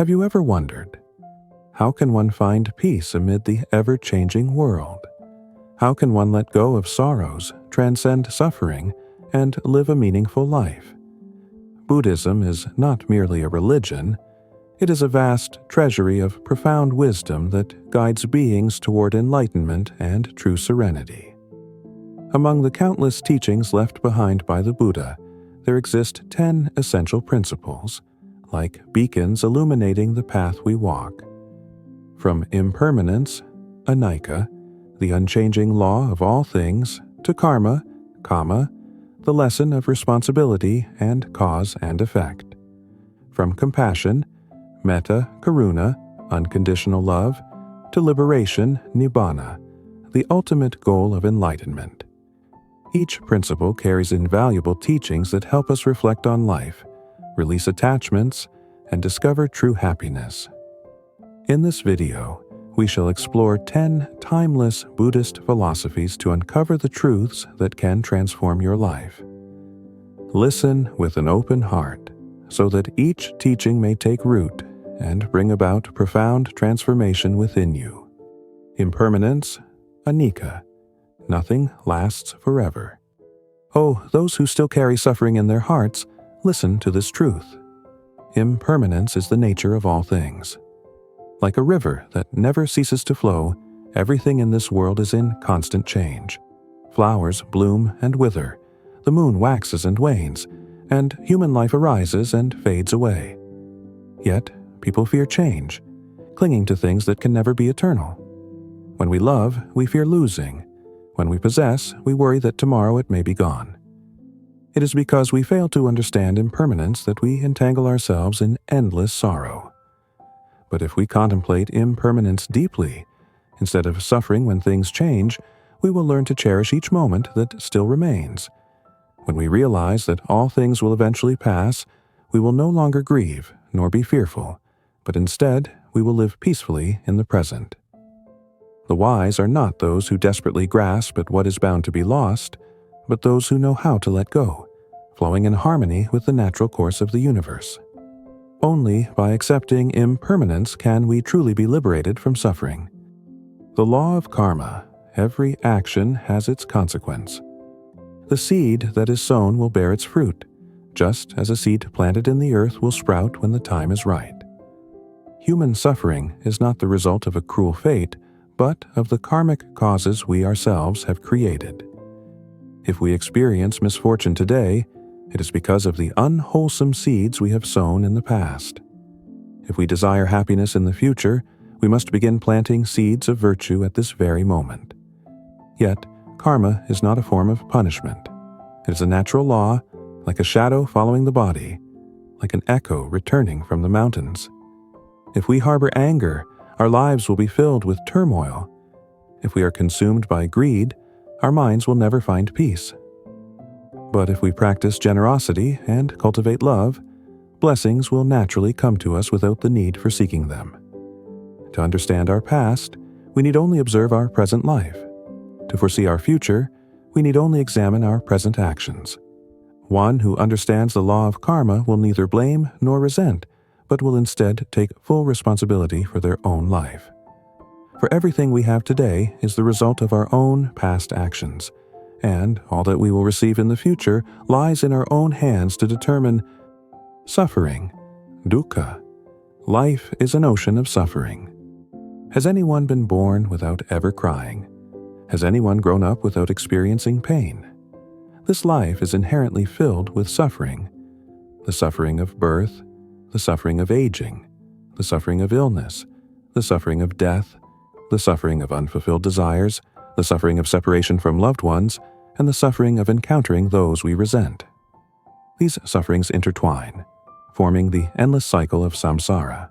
Have you ever wondered, how can one find peace amid the ever-changing world? How can one let go of sorrows, transcend suffering, and live a meaningful life? Buddhism is not merely a religion. It is a vast treasury of profound wisdom that guides beings toward enlightenment and true serenity. Among the countless teachings left behind by the Buddha, there exist 10 essential principles, like beacons illuminating the path we walk. From impermanence, Anicca, the unchanging law of all things, to karma, kamma, the lesson of responsibility and cause and effect. From compassion, Metta, Karuna, unconditional love, to liberation, Nibbana, the ultimate goal of enlightenment. Each principle carries invaluable teachings that help us reflect on life, release attachments, and discover true happiness. In this video, we shall explore 10 timeless Buddhist philosophies to uncover the truths that can transform your life. Listen with an open heart, so that each teaching may take root and bring about profound transformation within you. Impermanence, Anicca. Nothing lasts forever. Oh, those who still carry suffering in their hearts, listen to this truth. Impermanence is the nature of all things. Like a river that never ceases to flow, everything in this world is in constant change. Flowers bloom and wither, the moon waxes and wanes, and human life arises and fades away. Yet, people fear change, clinging to things that can never be eternal. When we love, we fear losing. When we possess, we worry that tomorrow it may be gone. It is because we fail to understand impermanence that we entangle ourselves in endless sorrow. But if we contemplate impermanence deeply, instead of suffering when things change, we will learn to cherish each moment that still remains. When we realize that all things will eventually pass, we will no longer grieve nor be fearful, but instead we will live peacefully in the present. The wise are not those who desperately grasp at what is bound to be lost, but those who know how to let go, flowing in harmony with the natural course of the universe. Only by accepting impermanence can we truly be liberated from suffering. The law of karma, every action has its consequence. The seed that is sown will bear its fruit, just as a seed planted in the earth will sprout when the time is right. Human suffering is not the result of a cruel fate, but of the karmic causes we ourselves have created. If we experience misfortune today, it is because of the unwholesome seeds we have sown in the past. If we desire happiness in the future, we must begin planting seeds of virtue at this very moment. Yet, karma is not a form of punishment. It is a natural law, like a shadow following the body, like an echo returning from the mountains. If we harbor anger, our lives will be filled with turmoil. If we are consumed by greed, our minds will never find peace. But if we practice generosity and cultivate love, blessings will naturally come to us without the need for seeking them. To understand our past, we need only observe our present life. To foresee our future, we need only examine our present actions. One who understands the law of karma will neither blame nor resent, but will instead take full responsibility for their own life. For everything we have today is the result of our own past actions, and all that we will receive in the future lies in our own hands to determine. Suffering, Dukkha. Life is an ocean of suffering. Has anyone been born without ever crying? Has anyone grown up without experiencing pain? This life is inherently filled with suffering. The suffering of birth, the suffering of aging, the suffering of illness, the suffering of death, the suffering of unfulfilled desires, the suffering of separation from loved ones, and the suffering of encountering those we resent. These sufferings intertwine, forming the endless cycle of samsara.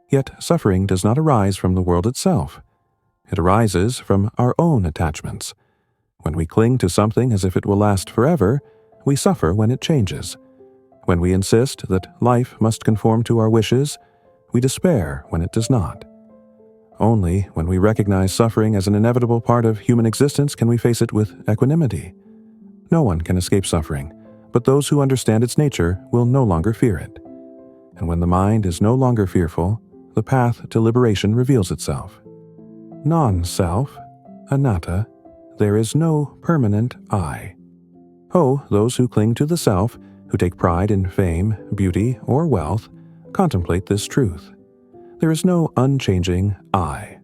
Yet suffering does not arise from the world itself. It arises from our own attachments. When we cling to something as if it will last forever, we suffer when it changes. When we insist that life must conform to our wishes, we despair when it does not. Only when we recognize suffering as an inevitable part of human existence can we face it with equanimity. No one can escape suffering, but those who understand its nature will no longer fear it. And when the mind is no longer fearful, the path to liberation reveals itself. Non-self, Anatta, there is no permanent I. Oh, those who cling to the self, who take pride in fame, beauty, or wealth, contemplate this truth. There is no unchanging I.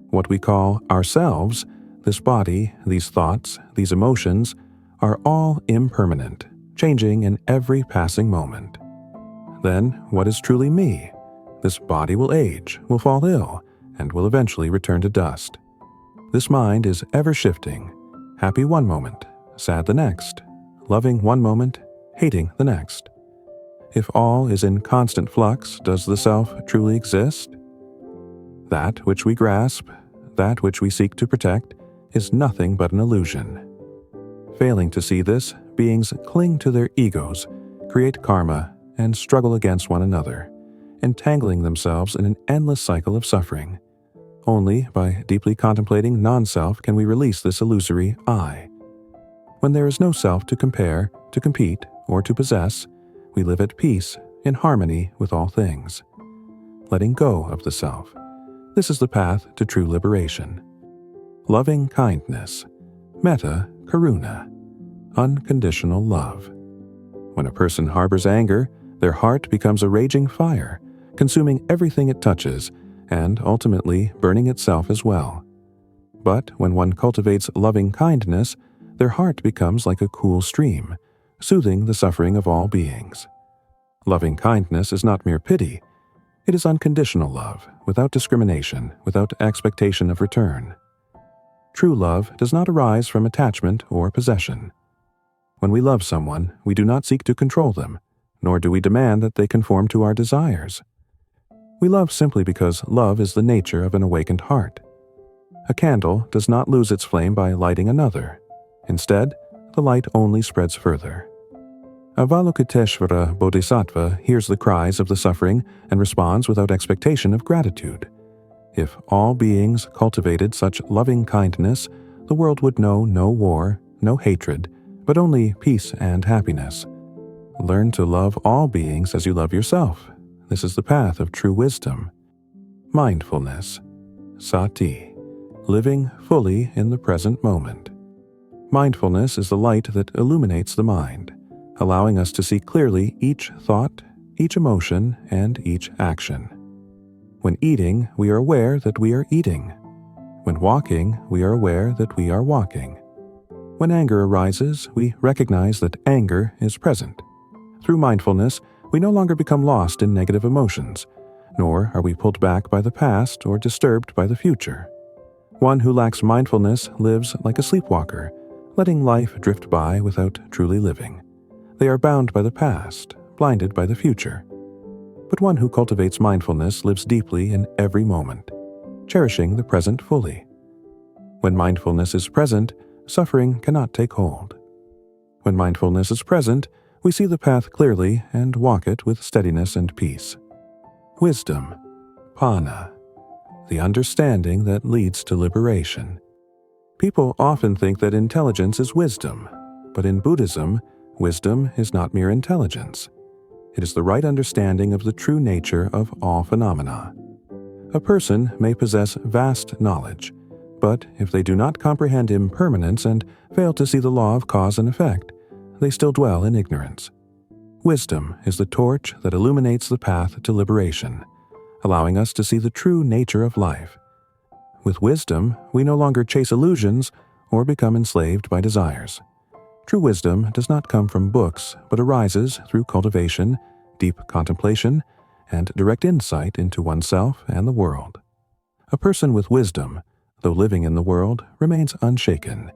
What we call ourselves, this body, these thoughts, these emotions, are all impermanent, changing in every passing moment. Then, what is truly me? This body will age, will fall ill, and will eventually return to dust. This mind is ever shifting, happy one moment, sad the next, loving one moment, hating the next. If all is in constant flux, does the self truly exist? That which we grasp, that which we seek to protect, is nothing but an illusion. Failing to see this, beings cling to their egos, create karma, and struggle against one another, entangling themselves in an endless cycle of suffering. Only by deeply contemplating non-self can we release this illusory I. When there is no self to compare, to compete, or to possess, we live at peace, in harmony with all things. Letting go of the self. This is the path to true liberation. Loving kindness, Metta, Karuna, unconditional love. When a person harbors anger, their heart becomes a raging fire, consuming everything it touches, and ultimately burning itself as well. But when one cultivates loving kindness, their heart becomes like a cool stream, soothing the suffering of all beings. Loving kindness is not mere pity. It is unconditional love, without discrimination, without expectation of return. True love does not arise from attachment or possession. When we love someone, we do not seek to control them, nor do we demand that they conform to our desires. We love simply because love is the nature of an awakened heart. A candle does not lose its flame by lighting another. Instead, the light only spreads further. Avalokiteshvara Bodhisattva hears the cries of the suffering and responds without expectation of gratitude. If all beings cultivated such loving kindness, the world would know no war, no hatred, but only peace and happiness. Learn to love all beings as you love yourself. This is the path of true wisdom. Mindfulness, Sati, living fully in the present moment. Mindfulness is the light that illuminates the mind, allowing us to see clearly each thought, each emotion, and each action. When eating, we are aware that we are eating. When walking, we are aware that we are walking. When anger arises, we recognize that anger is present. Through mindfulness, we no longer become lost in negative emotions, nor are we pulled back by the past or disturbed by the future. One who lacks mindfulness lives like a sleepwalker, letting life drift by without truly living. They are bound by the past, blinded by the future. But one who cultivates mindfulness lives deeply in every moment, cherishing the present fully. When mindfulness is present, suffering cannot take hold. When mindfulness is present, we see the path clearly and walk it with steadiness and peace. Wisdom, Panna, the understanding that leads to liberation. People often think that intelligence is wisdom, but in Buddhism, wisdom is not mere intelligence. It is the right understanding of the true nature of all phenomena. A person may possess vast knowledge, but if they do not comprehend impermanence and fail to see the law of cause and effect, they still dwell in ignorance. Wisdom is the torch that illuminates the path to liberation, allowing us to see the true nature of life. With wisdom, we no longer chase illusions or become enslaved by desires. True wisdom does not come from books, but arises through cultivation, deep contemplation, and direct insight into oneself and the world. A person with wisdom, though living in the world, remains unshaken.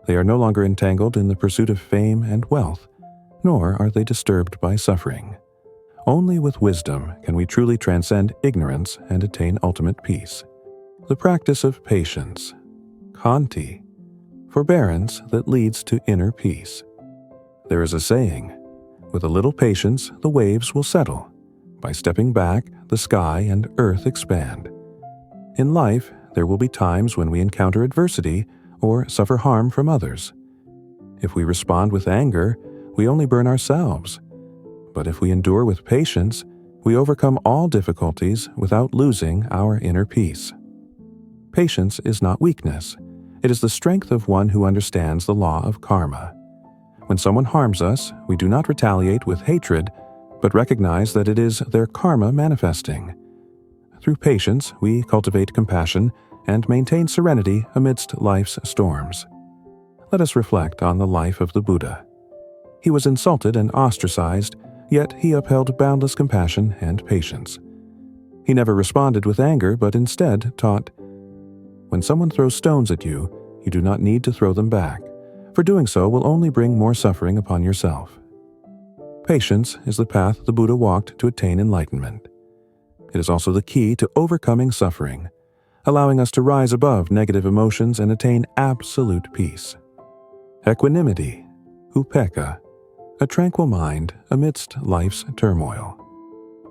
They are no longer entangled in the pursuit of fame and wealth, nor are they disturbed by suffering. Only with wisdom can we truly transcend ignorance and attain ultimate peace. The practice of patience, Khanti, forbearance that leads to inner peace. There is a saying, with a little patience the waves will settle. By stepping back, the sky and earth expand. In life, there will be times when we encounter adversity or suffer harm from others. If we respond with anger, we only burn ourselves. But if we endure with patience, we overcome all difficulties without losing our inner peace. Patience is not weakness. It is the strength of one who understands the law of karma. When someone harms us, we do not retaliate with hatred, but recognize that it is their karma manifesting. Through patience, we cultivate compassion and maintain serenity amidst life's storms. Let us reflect on the life of the Buddha. He was insulted and ostracized, yet he upheld boundless compassion and patience. He never responded with anger, but instead taught, "When someone throws stones at you, you do not need to throw them back, for doing so will only bring more suffering upon yourself." Patience is the path the Buddha walked to attain enlightenment. It is also the key to overcoming suffering, allowing us to rise above negative emotions and attain absolute peace. Equanimity, upekkha, a tranquil mind amidst life's turmoil.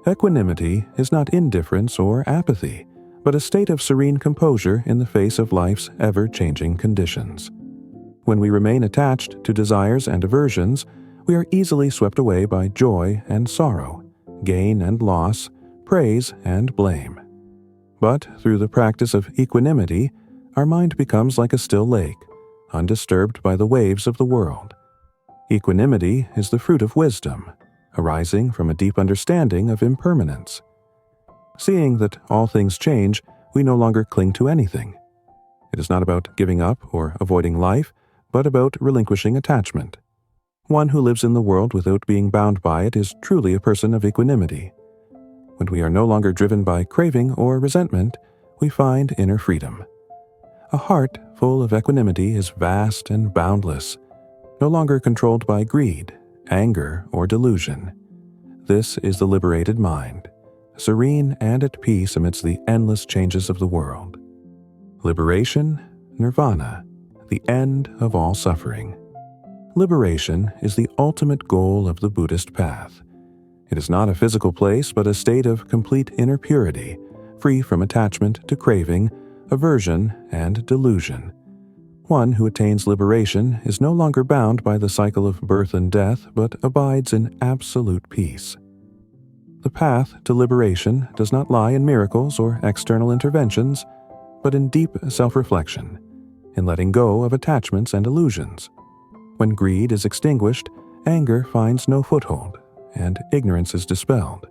Equanimity is not indifference or apathy, but a state of serene composure in the face of life's ever-changing conditions. When we remain attached to desires and aversions, we are easily swept away by joy and sorrow, gain and loss, praise and blame. But through the practice of equanimity, our mind becomes like a still lake, undisturbed by the waves of the world. Equanimity is the fruit of wisdom, arising from a deep understanding of impermanence. Seeing that all things change, we no longer cling to anything. It is not about giving up or avoiding life, but about relinquishing attachment. One who lives in the world without being bound by it is truly a person of equanimity. When we are no longer driven by craving or resentment, we find inner freedom. A heart full of equanimity is vast and boundless, no longer controlled by greed, anger, or delusion. This is the liberated mind, serene and at peace amidst the endless changes of the world. Liberation, nirvana, the end of all suffering. Liberation is the ultimate goal of the Buddhist path. It is not a physical place, but a state of complete inner purity, free from attachment to craving, aversion, and delusion. One who attains liberation is no longer bound by the cycle of birth and death, but abides in absolute peace. The path to liberation does not lie in miracles or external interventions, but in deep self-reflection, in letting go of attachments and illusions. When greed is extinguished, anger finds no foothold, and ignorance is dispelled.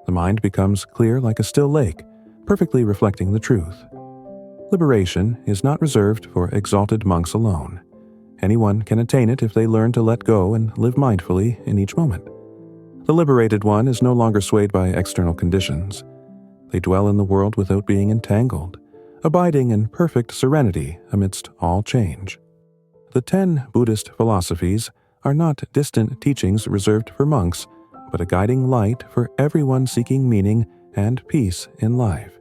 The mind becomes clear like a still lake, perfectly reflecting the truth. Liberation is not reserved for exalted monks alone. Anyone can attain it if they learn to let go and live mindfully in each moment. The liberated one is no longer swayed by external conditions. They dwell in the world without being entangled, abiding in perfect serenity amidst all change. The 10 Buddhist philosophies are not distant teachings reserved for monks, but a guiding light for everyone seeking meaning and peace in life.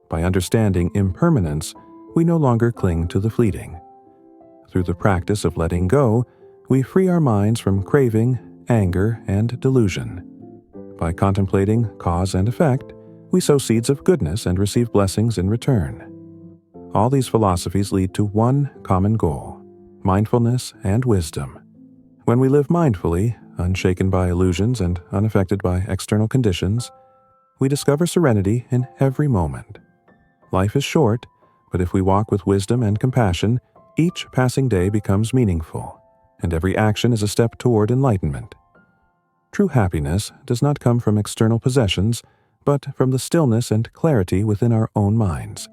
By understanding impermanence, we no longer cling to the fleeting. Through the practice of letting go, we free our minds from craving, anger, and delusion. By contemplating cause and effect, we sow seeds of goodness and receive blessings in return. All these philosophies lead to one common goal: mindfulness and wisdom. When we live mindfully, unshaken by illusions and unaffected by external conditions, we discover serenity in every moment. Life is short, but if we walk with wisdom and compassion, each passing day becomes meaningful, and every action is a step toward enlightenment. True happiness does not come from external possessions, but from the stillness and clarity within our own minds.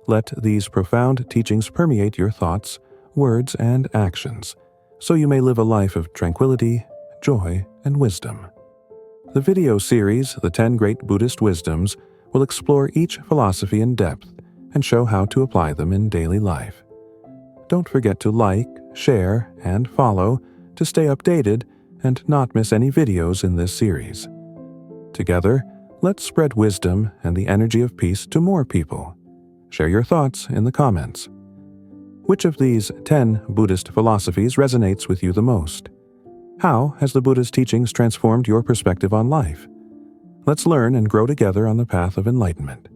Let these profound teachings permeate your thoughts, words, and actions, so you may live a life of tranquility, joy, and wisdom. The video series, The 10 Great Buddhist Wisdoms, will explore each philosophy in depth and show how to apply them in daily life. Don't forget to like, share, and follow to stay updated and not miss any videos in this series. Together, let's spread wisdom and the energy of peace to more people. Share your thoughts in the comments. Which of these 10 Buddhist philosophies resonates with you the most? How has the Buddha's teachings transformed your perspective on life? Let's learn and grow together on the path of enlightenment.